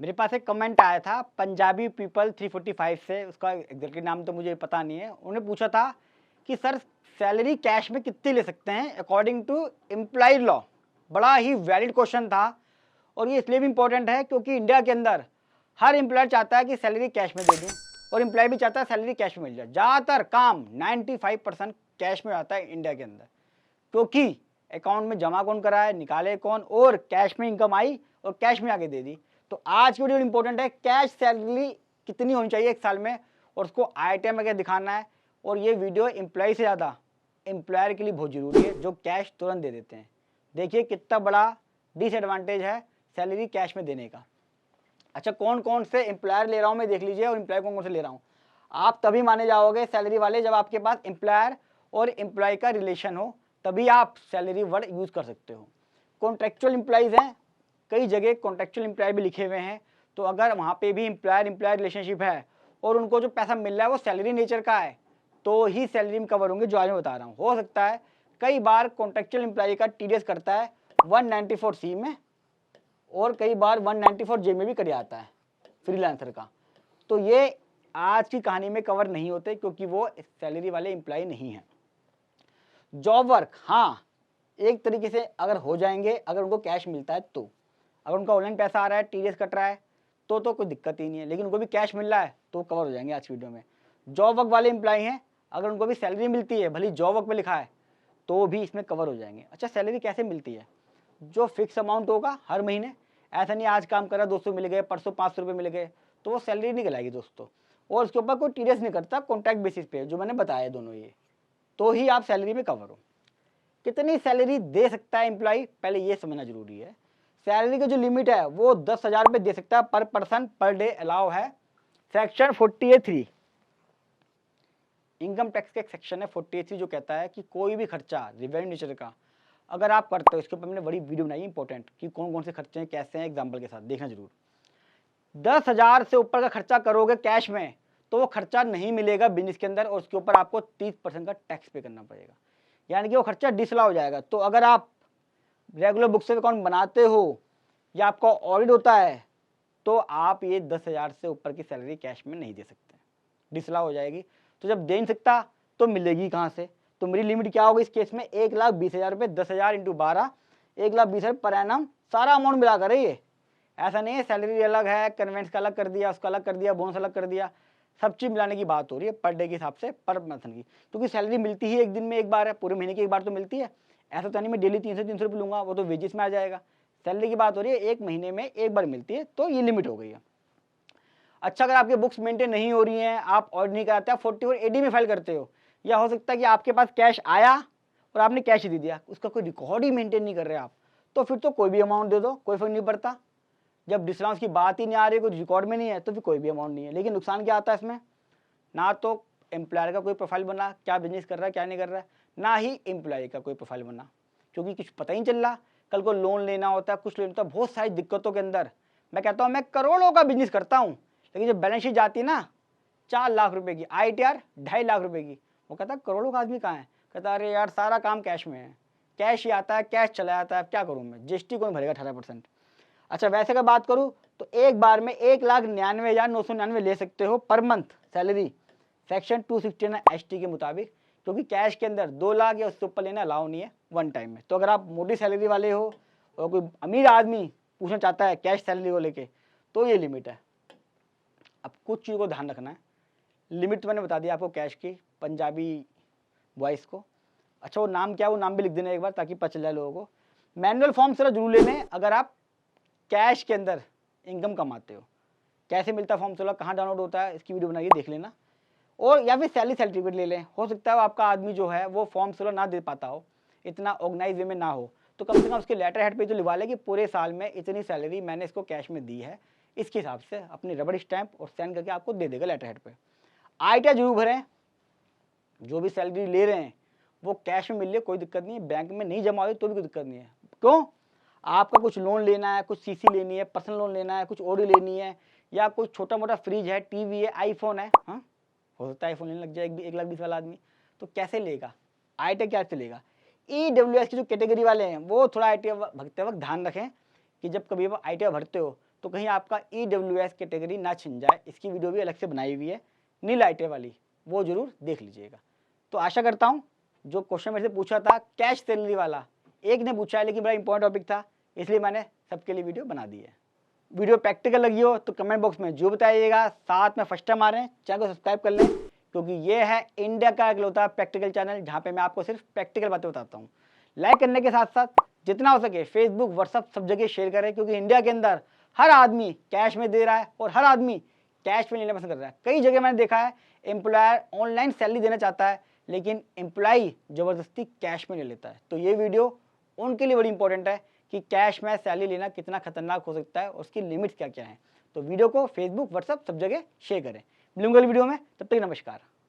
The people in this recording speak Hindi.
मेरे पास एक कमेंट आया था पंजाबी पीपल 345 से, उसका एग्जैक्टली नाम तो मुझे पता नहीं है। उन्होंने पूछा था कि सर सैलरी कैश में कितनी ले सकते हैं अकॉर्डिंग टू एम्प्लॉय लॉ। बड़ा ही वैलिड क्वेश्चन था और ये इसलिए भी इंपॉर्टेंट है क्योंकि इंडिया के अंदर हर एम्प्लॉयर चाहता है कि सैलरी कैश में दे दूँ और एम्प्लॉय भी चाहता है सैलरी कैश में मिल जाए। ज़्यादातर काम 95% कैश में आता है इंडिया के अंदर, क्योंकि अकाउंट में जमा कौन कराए, निकाले कौन, और कैश में इनकम आई और कैश में आके दे दी। तो आज की वीडियो इंपॉर्टेंट है, कैश सैलरी कितनी होनी चाहिए एक साल में और उसको आईटीएम में दिखाना है। और ये वीडियो एम्प्लॉय से ज़्यादा एम्प्लॉयर के लिए बहुत ज़रूरी है जो कैश तुरंत दे देते हैं। देखिए कितना बड़ा डिसएडवांटेज है सैलरी कैश में देने का। अच्छा, कौन कौन से एम्प्लॉयर ले रहा हूँ मैं देख लीजिए, और एम्प्लॉय कौन कौन से ले रहा हूँ। आप तभी माने जाओगे सैलरी वाले जब आपके पास एम्प्लॉयर और एम्प्लॉय का रिलेशन हो, तभी आप सैलरी वर्ड यूज़ कर सकते हो। कॉन्ट्रेक्चुअल एम्प्लॉयज़ हैं, कई जगह कॉन्ट्रेक्चुअल एम्प्लॉय भी लिखे हुए हैं, तो अगर वहाँ पे भी एम्प्लॉयर एम्प्लॉय रिलेशनशिप है और उनको जो पैसा मिल रहा है वो सैलरी नेचर का है, तो ही सैलरी में कवर होंगे जो आज मैं बता रहा हूँ। हो सकता है कई बार कॉन्ट्रेक्चुअल एम्प्लॉय का टीडीएस करता है 194C में और कई बार 194J में भी कर आता है फ्रीलांसर का, तो ये आज की कहानी में कवर नहीं होते क्योंकि वो सैलरी वाले एम्प्लॉय नहीं हैं। जॉब वर्क, हाँ, एक तरीके से अगर हो जाएंगे, अगर उनको कैश मिलता है तो, अगर उनका ऑनलाइन पैसा आ रहा है, टीडीएस कट रहा है तो कोई दिक्कत ही नहीं है, लेकिन उनको भी कैश मिल रहा है तो कवर हो जाएंगे आज की वीडियो में। जॉब वर्क वाले एम्प्लॉय हैं, अगर उनको भी सैलरी मिलती है, भले जॉब वर्क में लिखा है, तो भी इसमें कवर हो जाएंगे। अच्छा, सैलरी कैसे मिलती है? जो फिक्स अमाउंट होगा हर महीने, ऐसा नहीं आज काम करा 200 मिल गए, परसों 500 रुपये मिल गए, तो वो सैलरी नहीं कहलाएगी दोस्तों। और उसके ऊपर कोई टीडीएस नहीं करता, कॉन्ट्रैक्ट बेसिस पे जो मैंने बताया दोनों, ये तो ही आप सैलरी में कवर हो। कितनी सैलरी दे सकता है एम्प्लॉय, पहले ये समझना जरूरी है। सैलरी का जो लिमिट है वो 10,000 रुपये दे सकता है पर पर्सन पर डे, अलाउ है। सेक्शन 48(3) इनकम टैक्स का एक सेक्शन है 48(3) जो कहता है कि कोई भी खर्चा रिवेन्यू नेचर का अगर आप करते हो, इसके ऊपर मैंने बड़ी वीडियो बनाई इंपॉर्टेंट कि कौन कौन से खर्चे हैं, कैसे हैं, एग्जाम्पल के साथ देखना जरूर। 10,000 से ऊपर का खर्चा करोगे कैश में तो वो खर्चा नहीं मिलेगा बिजनेस के अंदर और उसके ऊपर आपको 30% का टैक्स पे करना पड़ेगा, यानी कि वो खर्चा डिसला हो जाएगा। तो अगर आप रेगुलर बुक से अकाउंट बनाते हो या आपका ऑडिट होता है तो आप ये 10,000 से ऊपर की सैलरी कैश में नहीं दे सकते, डिसला हो जाएगी। तो जब दे नहीं सकता तो मिलेगी कहाँ से? तो मेरी लिमिट क्या होगी इस केस में? 1,20,000 रुपये, 10,000 इंटू 12, 1,20,000 पर एनम, सारा अमाउंट मिला कर है ये। ऐसा नहीं है सैलरी अलग है, कन्वेंस का अलग कर दिया, उसका अलग कर दिया, बोनस अलग कर दिया, सब चीज मिलाने की बात हो रही है पर डे के हिसाब से, पर मंथ की, क्योंकि सैलरी मिलती ही एक दिन में एक बार है, पूरे महीने की एक बार तो मिलती है। ऐसा तो नहीं मैं डेली 300 रुपये लूंगा, वो तो वेजेस में आ जाएगा। सैलरी की बात हो रही है, एक महीने में एक बार मिलती है, तो ये लिमिट हो गई है। अच्छा, अगर आपकी बुक्स मेंटेन नहीं हो रही हैं, आप ऑडिट नहीं कराते, आप 44AD में फाइल करते हो, या हो सकता है कि आपके पास कैश आया और आपने कैश ही दे दिया, उसका कोई रिकॉर्ड ही मेंटेन नहीं कर रहे आप, तो फिर तो कोई भी अमाउंट दे दो, कोई फर्क नहीं पड़ता। जब डिस्काउंट की बात ही नहीं आ रही, कुछ रिकॉर्ड में नहीं है, तो फिर कोई भी अमाउंट नहीं है। लेकिन नुकसान क्या आता है इसमें? ना तो एम्प्लॉयर का कोई प्रोफाइल बना, क्या बिजनेस कर रहा है क्या नहीं कर रहा है, ना ही एम्प्लॉय का कोई प्रोफाइल बना, क्योंकि कुछ पता ही नहीं चल रहा। कल को लोन लेना होता है, कुछ लेना होता है, बहुत सारी दिक्कतों के अंदर मैं कहता हूँ मैं करोड़ों का बिजनेस करता हूँ, लेकिन जब बैलेंस शीट जाती है ना 4 लाख रुपए की, ITR 2.5 लाख रुपए की, वो कहता करोड़ों का आदमी कहाँ है? कहता अरे यार सारा काम कैश में है, कैश ही आता है, कैश चला जाता है, क्या करूँ मैं, जीएसटी कौन भरेगा 18%। अच्छा, वैसे अगर बात करूँ तो एक बार में 1,99,999 ले सकते हो per month salary, section 269 ST के मुताबिक, क्योंकि कैश के अंदर 2 लाख या उससे ऊपर लेना अलाउ नहीं है वन टाइम में। तो अगर आप मोटी सैलरी वाले हो और कोई अमीर आदमी पूछना चाहता है कैश सैलरी को लेके, तो ये लिमिट है। अब कुछ चीज़ को ध्यान रखना है, लिमिट तो मैंने बता दिया आपको कैश की, पंजाबी वॉइस को। अच्छा, वो नाम क्या है, वो नाम भी लिख देना एक बार ताकि पता चल जाए लोगों को। मैनुअल फॉर्म जरा जरूर ले लें अगर आप कैश के अंदर इनकम कमाते हो। कैसे मिलता है फॉर्म 16, कहाँ डाउनलोड होता है, इसकी वीडियो बनाइए, देख लेना। और या फिर सैलरी सर्टिफिकेट ले लें, हो सकता है आपका आदमी जो है वो फॉर्म 16 ना दे पाता हो, इतना ऑर्गेनाइज वे में ना हो, तो कम से कम उसके लेटर हेड पे तो लिखवा ले कि पूरे साल में इतनी सैलरी मैंने इसको कैश में दी है, इसके हिसाब से अपनी रबड़ स्टैंप और साइन करके आपको दे देगा लेटर हेड पे। ITR जरूर भरें, जो भी सैलरी ले रहे हैं वो कैश में मिल रही है, कोई दिक्कत नहीं है, बैंक में नहीं जमा हुई तो भी कोई दिक्कत नहीं है। क्यों? आपका कुछ लोन लेना है, कुछ CC लेनी है, पर्सनल लोन लेना है, कुछ ऑडी लेनी है, या कुछ छोटा मोटा फ्रिज है, टीवी है, आईफोन है, हाँ हो सकता है आईफोन लेने लग जाए 1,20,000 वाला आदमी, तो कैसे लेगा? ITR क्या चलेगा? EWS की जो कैटेगरी वाले हैं वो थोड़ा ITR भरते वक्त ध्यान रखें कि जब कभी आप ITR भरते हो तो कहीं आपका EWS कैटेगरी ना छिन जाए। इसकी वीडियो भी अलग से बनाई हुई है नील आईटे वाली, वो जरूर देख लीजिएगा। तो आशा करता हूँ जो क्वेश्चन मेरे से पूछा था कैश सैलरी वाला, एक ने पूछा है लेकिन बड़ा इंपॉर्टेंट टॉपिक था, इसलिए मैंने सबके लिए वीडियो बना दी है। वीडियो प्रैक्टिकल लगी हो तो कमेंट बॉक्स में जो बताइएगा। साथ में फर्स्ट टाइम आ रहे हैं चैनल को सब्सक्राइब कर लें, क्योंकि ये है इंडिया का इकलौता प्रैक्टिकल चैनल जहाँ पे मैं आपको सिर्फ प्रैक्टिकल बातें बताता हूँ। लाइक करने के साथ साथ जितना हो सके फेसबुक व्हाट्सअप सब जगह शेयर करें, क्योंकि इंडिया के अंदर हर आदमी कैश में दे रहा है और हर आदमी कैश में लेना पसंद कर रहा है। कई जगह मैंने देखा है एम्प्लॉयर ऑनलाइन सैलरी देना चाहता है लेकिन एम्प्लॉई ज़बरदस्ती कैश में ले लेता है। तो ये वीडियो उनके लिए बड़ी इंपॉर्टेंट है कि कैश में सैलरी लेना कितना खतरनाक हो सकता है और उसकी लिमिट्स क्या क्या है। तो वीडियो को फेसबुक व्हाट्सअप सब जगह शेयर करें। मिलूंगा अगली वीडियो में, तब तक नमस्कार।